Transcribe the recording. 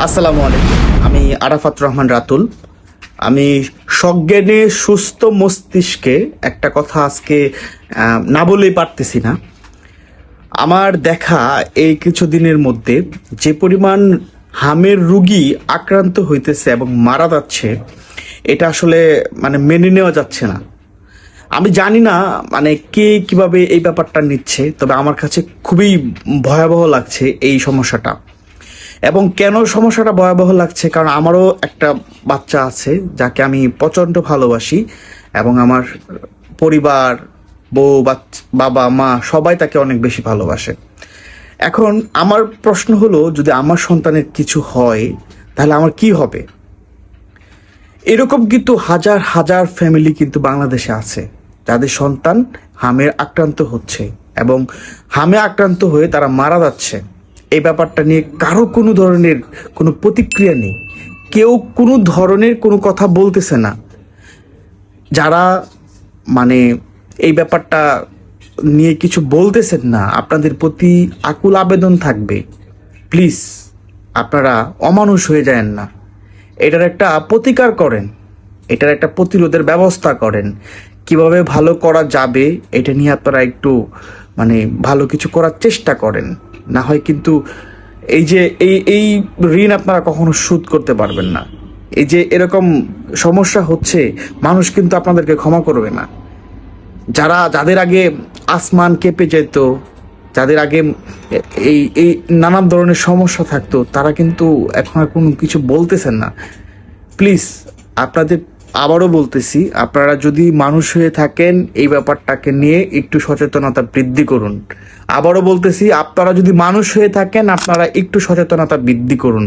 আসসালামু আলাইকুম। আমি আরাফাত রহমান রাতুল। আমি সজ্ঞানে সুস্থ মস্তিষ্কে একটা কথা আজকে না বলেই পারতেছি না। আমার দেখা এই কিছুদিনের মধ্যে যে পরিমাণ হামের রুগী আক্রান্ত হইতেছে এবং মারা যাচ্ছে, এটা আসলে মেনে নেওয়া যাচ্ছে না। আমি জানি না কে কিভাবে এই ব্যাপারটা নিচ্ছে, তবে আমার কাছে খুবই ভয়াবহ লাগছে এই সমস্যাটা। এবং কেন সমস্যাটা ভয়াবহ লাগছে, কারণ আমারও একটা বাচ্চা আছে যাকে আমি প্রচণ্ড ভালোবাসি, এবং আমার পরিবার, বউ, বাবা, মা সবাই তাকে অনেক বেশি ভালোবাসে। এখন আমার প্রশ্ন হলো, যদি আমার সন্তানের কিছু হয় তাহলে আমার কি হবে? এরকম কিন্তু হাজার হাজার ফ্যামিলি কিন্তু বাংলাদেশে আছে যাদের সন্তান হামে আক্রান্ত হচ্ছে এবং হামে আক্রান্ত হয়ে তারা মারা যাচ্ছে। এই ব্যাপারটা নিয়ে কারো কোনো ধরনের কোনো প্রতিক্রিয়া নেই, কেউ কোনো ধরনের কোনো কথা বলতেছে না। যারা মানে এই ব্যাপারটা নিয়ে কিছু বলতেছেন না, আপনাদের প্রতি আকুল আবেদন থাকবে, প্লিজ আপনারা অমানুষ হয়ে যায়েন না। এটার একটা প্রতিকার করেন, এটার একটা প্রতিরোধের ব্যবস্থা করেন। কিভাবে ভালো করা যাবে এটা নিয়ে আপনারা একটু ভালো কিছু করার চেষ্টা করেন। না হয় কিন্তু এই যে এই ঋণ আপনারা কখনো শোধ করতে পারবেন না। এই যে এরকম সমস্যা হচ্ছে, মানুষ কিন্তু আপনাদেরকে ক্ষমা করবে না। যাদের আগে আসমান কেঁপে যেত, যাদের আগে এই এই নানান ধরনের সমস্যা থাকতো, তারা কিন্তু এখন আর কোনো কিছু বলতেছেন না। প্লিজ আপনাদের আবারও বলতেছি, আপনারা যদি মানুষ হয়ে থাকেন এই ব্যাপারটাকে নিয়ে একটু সচেতনতা বৃদ্ধি করুন। আবারও বলতেছি, আপনারা যদি মানুষ হয়ে থাকেন আপনারা একটু সচেতনতা বৃদ্ধি করুন।